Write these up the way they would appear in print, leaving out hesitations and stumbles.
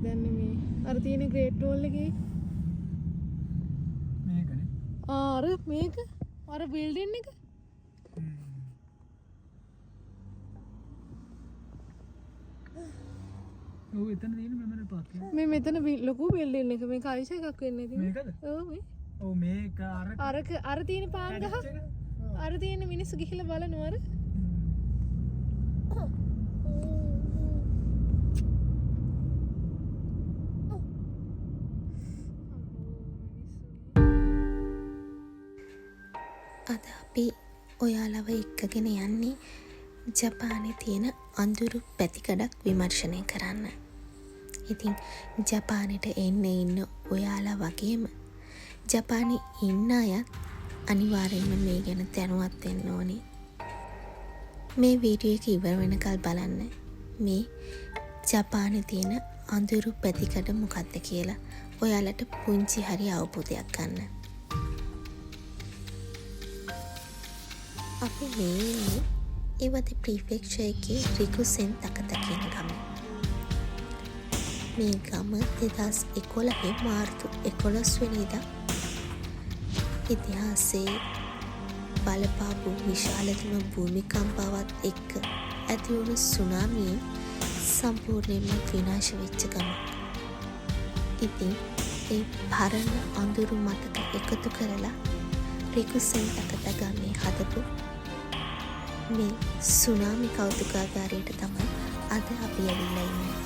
දැන් නෙමෙයි. අර තියෙන ග්‍රේට් වෝල් එකේ. මේකනේ. අර මේක. අර බිල්ඩින් එක. ඔව් එතන තියෙන මෙමරි පාක් එක. මේ මෙතන ලොකු බිල්ඩින් එක. මේක අයිස් එකක් වෙන්නේ ඉතින්. මේකද? ඔව් මේ. ඔව් මේක අර තියෙන පාන් ගහ. අර තියෙන මිනිස්සු ගිහිල්ලා බලනවා අර. අද අපි ඔයාලව එක්කගෙන යන්නේ ජපානයේ තියෙන අඳුරු පැතිකඩක් විමර්ශනය කරන්න. ඉතින් ජපානයට ඉන්න ඔයාලා වගේම ජපානයේ ඉන්න අයත් අනිවාර්යෙන්ම මේ ගැන දැනුවත් වෙන්න ඕනේ. මේ වීඩියෝ එක ඉවර වෙනකල් බලන්න. මේ ජපානයේ තියෙන අඳුරු පැතිකඩ මොකක්ද කියලා ඔයාලට පුංචි හරි අවබෝධයක් ගන්න. අපි මේ ඉන්නේ ඉවති ප්‍රීෆෙක්චර් එකේ රිකුසෙන් තකත කියන ගම. මේ ගම 2011 මාර්තු 11 වෙනිදා ඉතිහාසයේ බලපාපු විශාලතම භූමිකම්පාවත් එක්ක ඇති වුණු සුනාමියෙන් සම්පූර්ණයෙන්ම විනාශ වෙච්ච ගම. ඉතින් ඒ පරණ අඳුරු මතක එකතු කරලා රිකුසෙන් තකත ගමේ හදපු මේ සුනාමි කෞතුකාගාරයට තමයි අද අපි ඇවිල්ලා ඉන්නේ.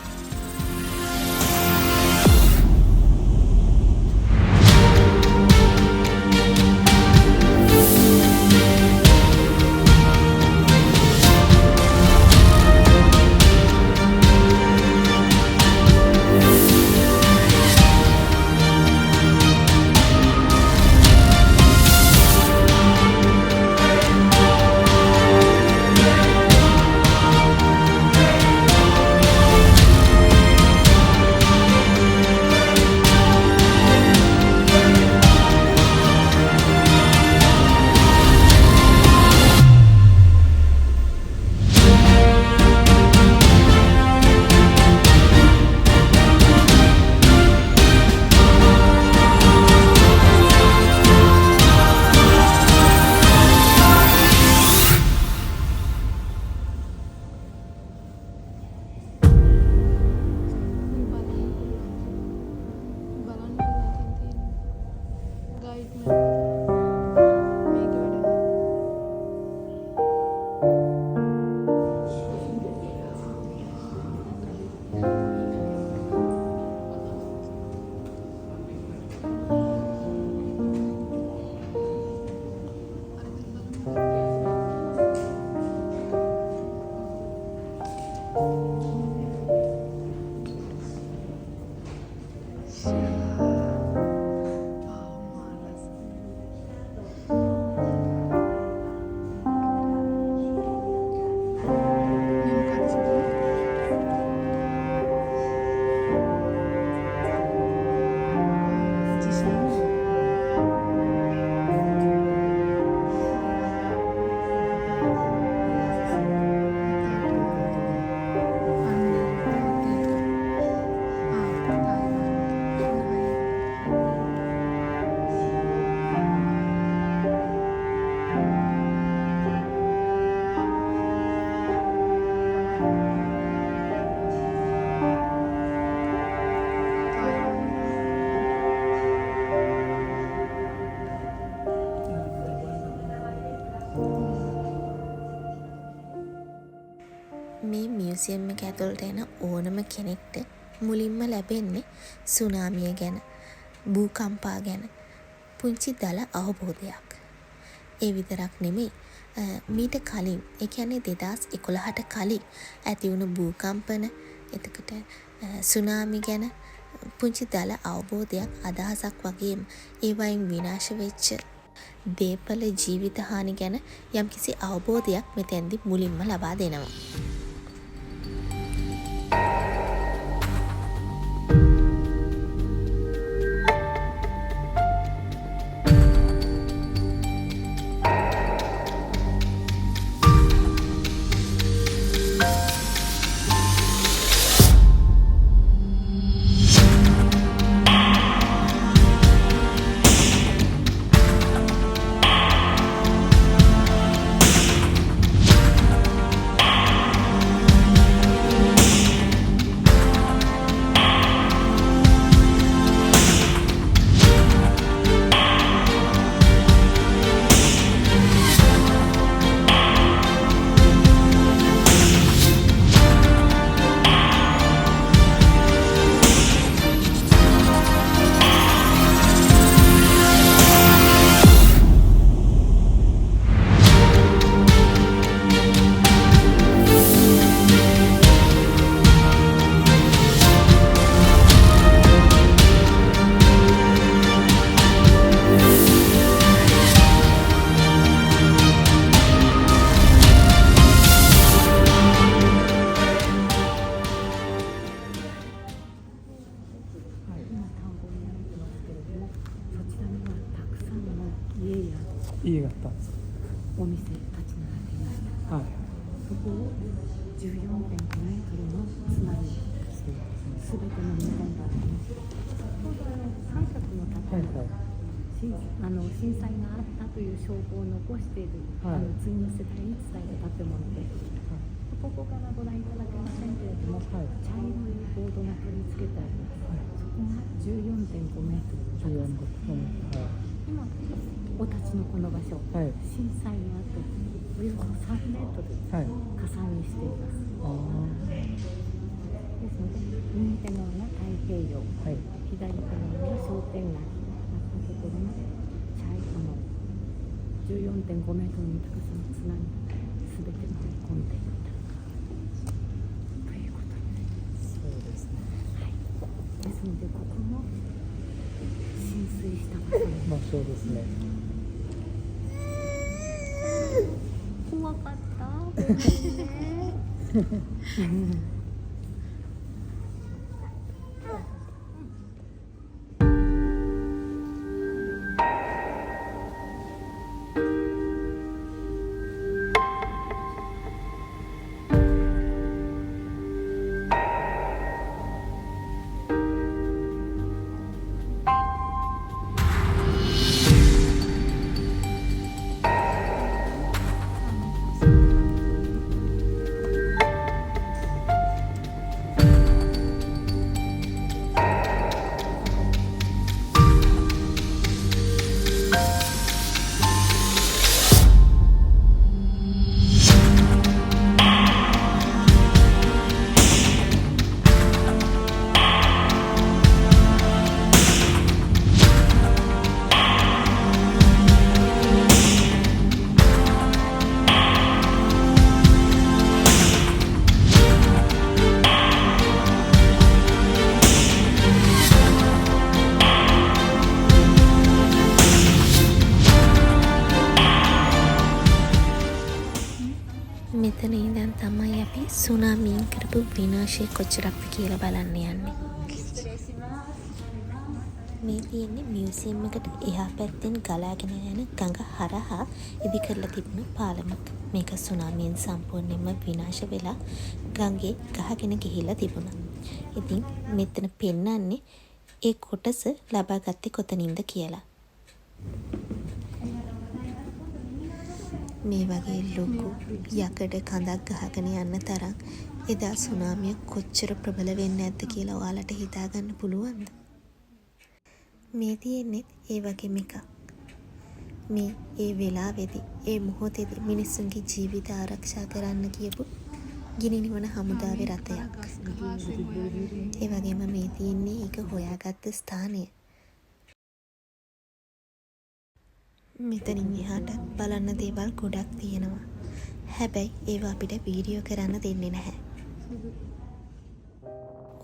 මේ මියුසියම් එක ඇතුළට එන ඕනම කෙනෙක්ට මුලින්ම ලැබෙන්නේ සුනාමිය ගැන, භූකම්පා ගැන පුංචි දල අවබෝධයක්. ඒ විතරක් නෙමෙයි, මීට කලින්, ඒ කියන්නේ 2011ට කලින් ඇති වුණු භූකම්පන, එතකොට සුනාමි ගැන පුංචි දල අවබෝධයක්, අදහසක් වගේම ඒවයින් විනාශ වෙච්ච දේපල ජීවිත හානි ගැන යම්කිසි අවබෝධයක් මෙතෙන්දි මුලින්ම ලබා දෙනවා. 家があったんですお店立ち並んでいました。か。はい。そこを14.5メートルの津波、すべての日本橋に、三角の建物、震災があったという証拠を残している、次の世代に伝える建物です。ここからご覧いただけませんけれども、茶色いボードが取り付けてあります。そこが14.5メートルの高さ。今お立ちのこの場所、震災の後およそ3メートル加算にしています。ですので右手側が太平洋、左手側が商店街のところの茶色の14.5メートルの高さの津波が全て乗り込んでいったということになります。そうですね。ですのでここも浸水した場所まあそうですね。怖かった。ごめんね。මෙතන ඉඳන් තමයි අපි සුනාමියෙන් කරපු විනාශය කොච්චරක්ද කියලා බලන්න යන්නේ. මේ තියෙන්නේ මියුසියම් එකට එහා පැත්තෙන් ගලාගෙන යන ගඟ හරහා ඉදි කරලා තිබුණු පාලමක්. මේක සුනාමියෙන් සම්පූර්ණයෙන්ම විනාශ වෙලා ගඟේ ගහගෙන ගිහිල්ලා තිබුණා. ඉතින් මෙතන පෙන්නන්නේ ඒ කොටස ලබා ගත්තේ කොතනින්ද කියලා. මේ වගේ ලොකු යකඩ කඳක් ගහගෙන යන්න තරම් එදා සුනාමිය කොච්චර ප්‍රබල වෙන්නේ නැද්ද කියලා ඔයාලට හිතා ගන්න පුළුවන්ද? මේ තියෙන්නේ ඒ වගේම එකක්. මේ ඒ වෙලාවේදී ඒ මොහොතේදී මිනිස්සුන්ගේ ජීවිත ආරක්ෂා කරන්න කියපු ගිනි නිවන හමුදාවේ රථයක්. ඒ වගේම මේ තියෙන්නේ ඒක හොයාගත්ත ස්ථානය. මෙතනින් එහාට බලන්න දේවල් ගොඩක් තියෙනවා. හැබැයි ඒවා අපිට වීඩියෝ කරන්න දෙන්නේ නැහැ.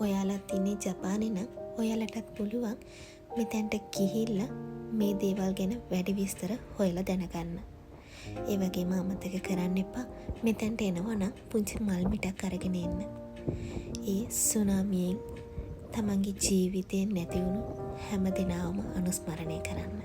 ඔයාලත් ඉන්නේ ජපානේ නම් ඔයාලටත් පුළුවන් මෙතැන්ට ගිහිල්ලා මේ දේවල් ගැන වැඩි විස්තර හොයලා දැනගන්න. ඒ වගේම අමතක කරන්න එපා මෙතැන්ට එනවා නම් පුංචි මල් මිටක් අරගෙන එන්න. ඒ සුනාමියෙන් තමන්ගේ ජීවිතේ නැති වුණු හැම දිනම අනුස්මරණය කරන්න.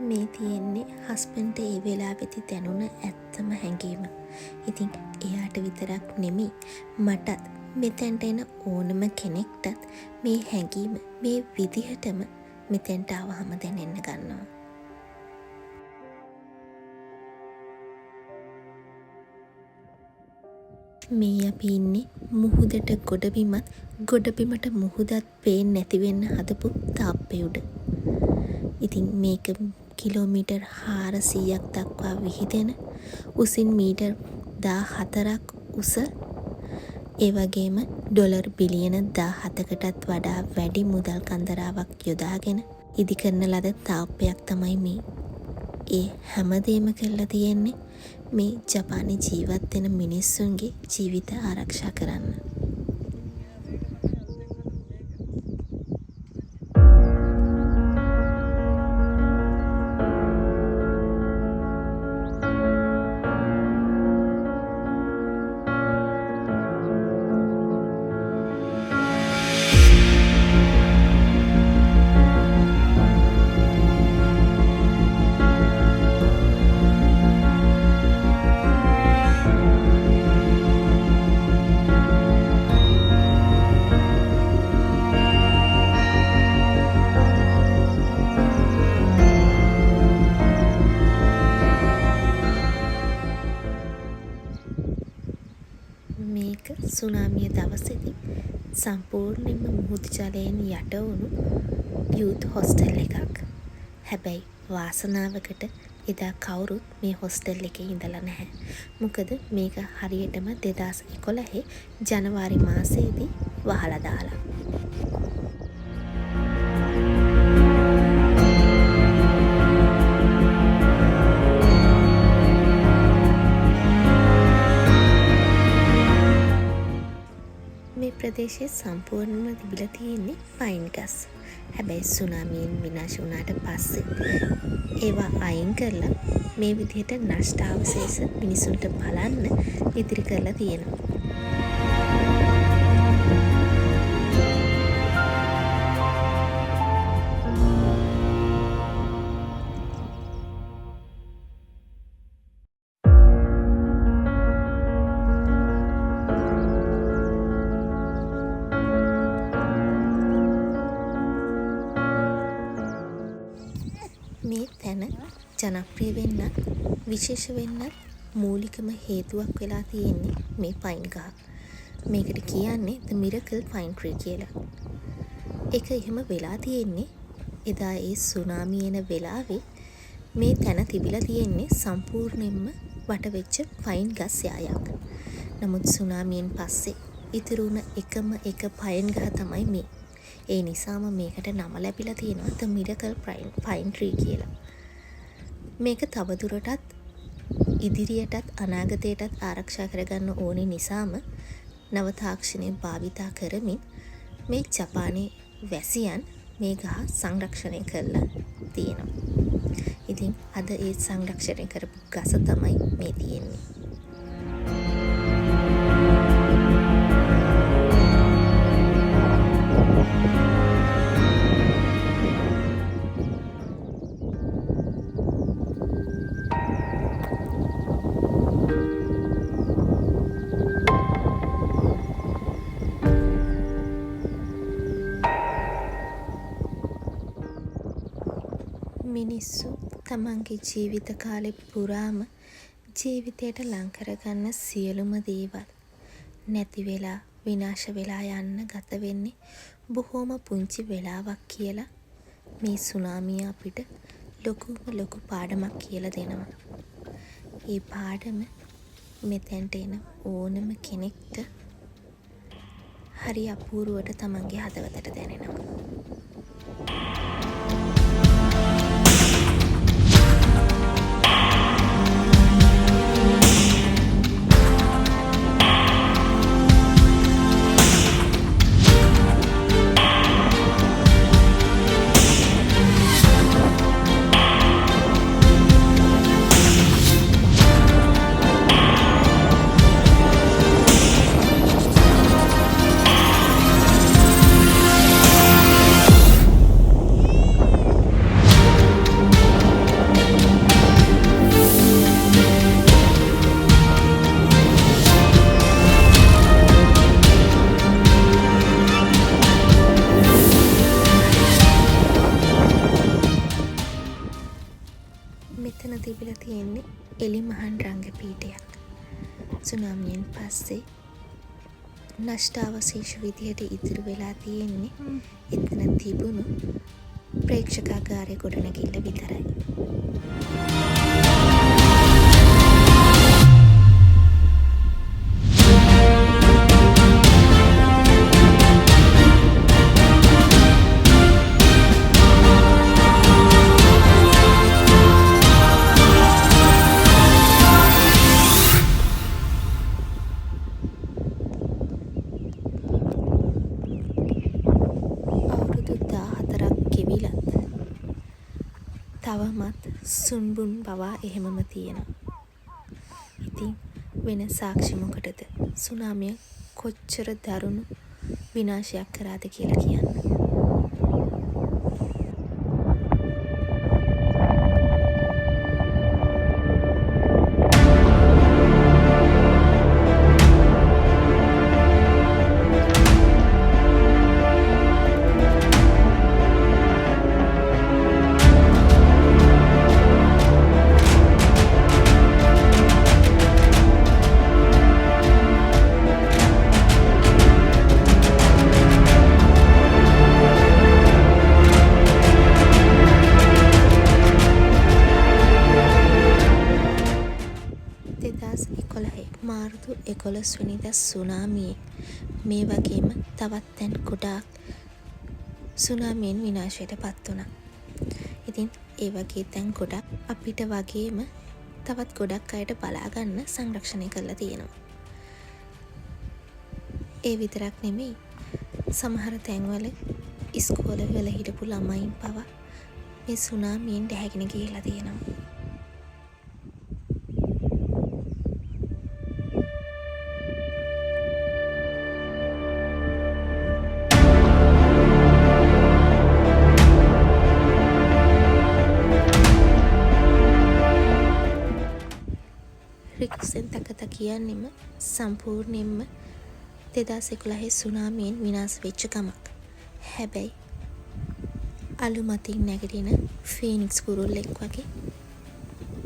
මේ තියෙන්නේ හස්බන්ඩ්ට ඒ වෙලාවෙදි දැනුණ ඇත්තම හැඟීම. ඉතින් එයාට විතරක් නෙමෙයි මටත් මෙතැන්ට එන ඕනම කෙනෙක්ටත් මේ හැඟීම මේ විදිහටම මෙතැන්ට ආවහම දැනෙන්න ගන්නවා. මේ අපි ඉන්නේ මුහුදට ගොඩබිමත් ගොඩබිමට මුහුදත් පේන්නේ නැති වෙන්න හදපු තාප්පේ උඩ. ඉතින් මේක කිලෝමීටර් 400ක් දක්වා විහිදෙන උසින් මීටර් 14ක් උස ඒ වගේම ඩොලර් බිලියන 17කටත් වඩා වැඩි මුදල් කන්දරාවක් යොදාගෙන ඉදි කරන ලද තාප්පයක් තමයි මේ. ඒ හැමදේම කරලා තියෙන්නේ මේ ජපානයේ ජීවත් වෙන මිනිස්සුන්ගේ ජීවිත ආරක්ෂා කරන්න. මේක සුනාමිය දවසේදී සම්පූර්ණයෙන්ම මුහුදු ජලයෙන් යට වුණු යූත් හොස්ටල් එකක්. හැබැයි වාසනාවකට එදා කවුරුත් මේ හොස්ටල් එකේ ඉඳලා නැහැ. මොකද මේක හරියටම 2011 ජනවාරි මාසයේදී වහලා දාලා. මේ ප්‍රදේශයේ සම්පූර්ණයෙන්ම තිබිලා තියෙන්නේ පයින් ගස්. හැබැයි සුනාමියෙන් විනාශ වුණාට පස්සේ ඒවා අයින් කරලා මේ විදිහට නෂ්ටාවශේෂ මිනිසුන්ට බලන්න ඉදිරි කරලා තියෙනවා. මේ තැන ජනප්‍රිය වෙන්නත් විශේෂ වෙන්නත් මූලිකම හේතුවක් වෙලා තියෙන්නේ මේ පයින් ගහ. මේකට කියන්නේ The Miracle Pine Tree කියලා. ඒක එහෙම වෙලා තියෙන්නේ එදා ඒ සුනාමිය එන වෙලාවේ මේ තැන තිබිලා තියෙන්නේ සම්පූර්ණයෙන්ම වටවෙච්ච පයින් ගස් යායක්. නමුත් සුනාමියෙන් පස්සේ ඉතුරු වුණ එකම එක පයින් ගහ තමයි මේ. ඒ නිසාම මේකට නම ලැබිලා තියෙනවා The Miracle Pine Tree කියලා. මේක තවදුරටත් ඉදිරියටත් අනාගතයටත් ආරක්ෂා කරගන්න ඕනේ නිසාම නව තාක්ෂණය භාවිතා කරමින් මේ ජපානයේ වැසියන් මේ ගහ සංරක්ෂණය කරලා තියෙනවා. ඉතින් අද ඒ සංරක්ෂණය කරපු ගස තමයි මේ තියෙන්නේ. මිනිස්සු තමන්ගේ ජීවිත කාලෙ පුරාම ජීවිතයට ලං කරගන්න සියලුම දේවල් නැති වෙලා විනාශ වෙලා යන්න ගත වෙන්නේ බොහෝම පුංචි වෙලාවක් කියලා මේ සුනාමිය අපිට ලොකු පාඩමක් කියලා දෙනවා. ඒ පාඩම මෙතෙන්ට එන ඕනම කෙනෙක්ට හරි අපූර්වට තමන්ගේ හදවතට දැනෙනවා. මෙතන තිබිලා තියෙන්නේ එලිමහන් රංග පීඨයක්. සුනාමියෙන් පස්සේ නෂ්ටාවශේෂ විදියට ඉතුරු වෙලා තියෙන්නේ එතන තිබුණු ප්‍රේක්ෂකාගාරයේ ගොඩනැගිල්ල විතරයි. තවමත් සුන්බුන් පවා එහෙමම තියෙනවා. ඉතින් වෙන සාක්ෂි මොකටද සුනාමිය කොච්චර දරුණු විනාශයක් කරාද කියලා කියන්න. මාර්තු 11 වෙනිදා සුනාමියෙන් මේ වගේම තවත් තැන් ගොඩාක් සුනාමියෙන් විනාශයට පත් වුණා. ඉතින් ඒ වගේ තැන් ගොඩක් අපිට වගේම තවත් ගොඩක් අයට බලා ගන්න සංරක්ෂණය කරලා තියෙනවා. ඒ විතරක් නෙමෙයි සමහර තැන්වල ඉස්කෝලවල හිටපු ළමයින් පවා මේ සුනාමියෙන් ඩැහැගෙන ගිහිලා තියෙනවා. රික්සෙන් තකත කියන්නෙම සම්පූර්ණයෙන්ම 2011 සුනාමියෙන් විනාශ වෙච්ච ගමක්. හැබැයි අලුමතින් නැගිටින ෆීනික්ස් කුරුල්ලෙක් වගේ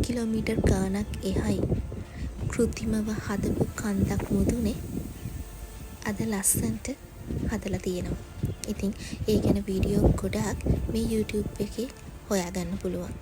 කිලෝමීටර් ගාණක් එහයි කෘත්‍රිමව හදපු කන්දක් මුදුනේ අද ලස්සන්ට හදලා තියෙනවා. ඉතින් ඒ ගැන වීඩියෝ ගොඩාක් මේ YouTube එකේ හොයාගන්න පුළුවන්.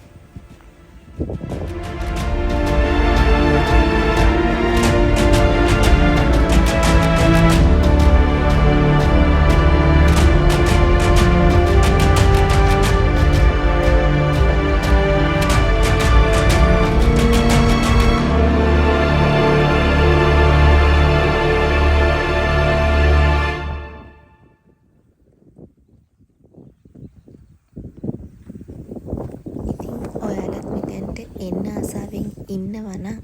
එන්න ආසාවෙන් ඉන්නවනම්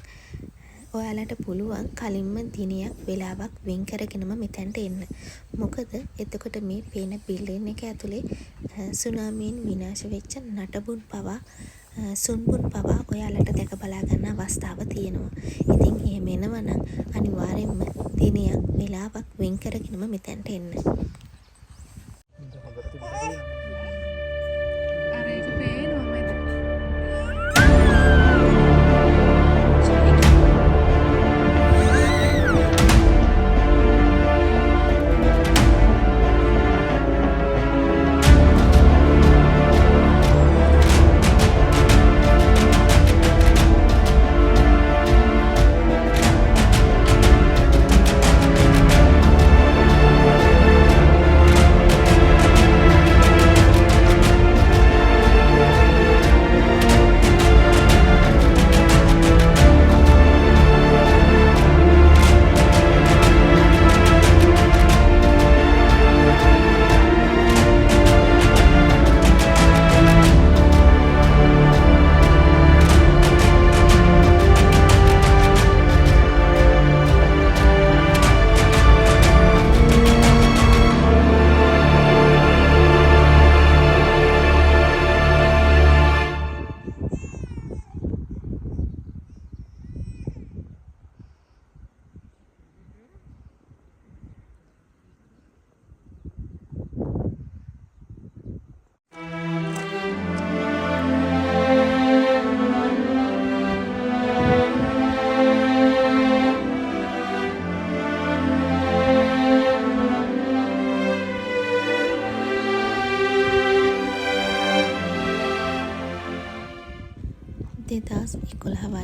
ඔයාලට පුළුවන් කලින්ම දිනයක් වෙලාවක් වෙන් කරගෙනම මෙතැන්ට එන්න. මොකද එතකොට මේ පේන බිල්ඩින් එක ඇතුලේ සුනාමියෙන් විනාශ වෙච්ච නටබුන් පවා සුන්බුන් පවා ඔයාලට දැක බලා ගන්න අවස්ථාව තියෙනවා. ඉතින් එහෙම එනවනම් අනිවාර්යෙන්ම දිනයක් වෙලාවක් වෙන් කරගෙනම මෙතැන්ට එන්න. අර ඒක පේනවා මට.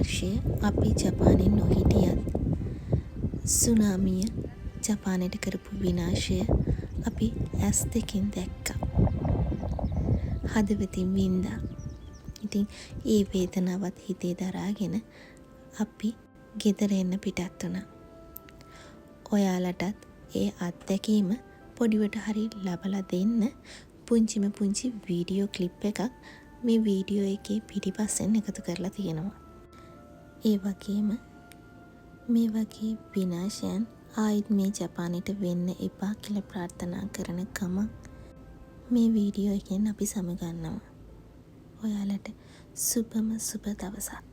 වර්ෂය අපි ජපානයෙන් නොහිටියත් සුනාමිය ජපානයට කරපු විනාශය අපි ඇස් දෙකින් දැක්කා. හදවතින් වින්දා. ඉතින් ඒ වේදනාවත් හිතේ දරාගෙන අපි ගෙදර එන්න පිටත් වුණා. ඔයාලටත් ඒ අත්දැකීම පොඩිවට හරි ලබලා දෙන්න පුංචිම පුංචි වීඩියෝ ක්ලිප් එකක් මේ වීඩියෝ එකේ පිටිපස්සෙන් එකතු කරලා තියෙනවා. ඒ වගේම මේ වගේ විනාශයන් ආයිත් මේ ජපානයට වෙන්න එපා කියලා ප්‍රාර්ථනා කරන ගමන් මේ වීඩියෝ එකෙන් අපි සමගන්නවා. ඔයාලට සුබම සුබ දවසක්.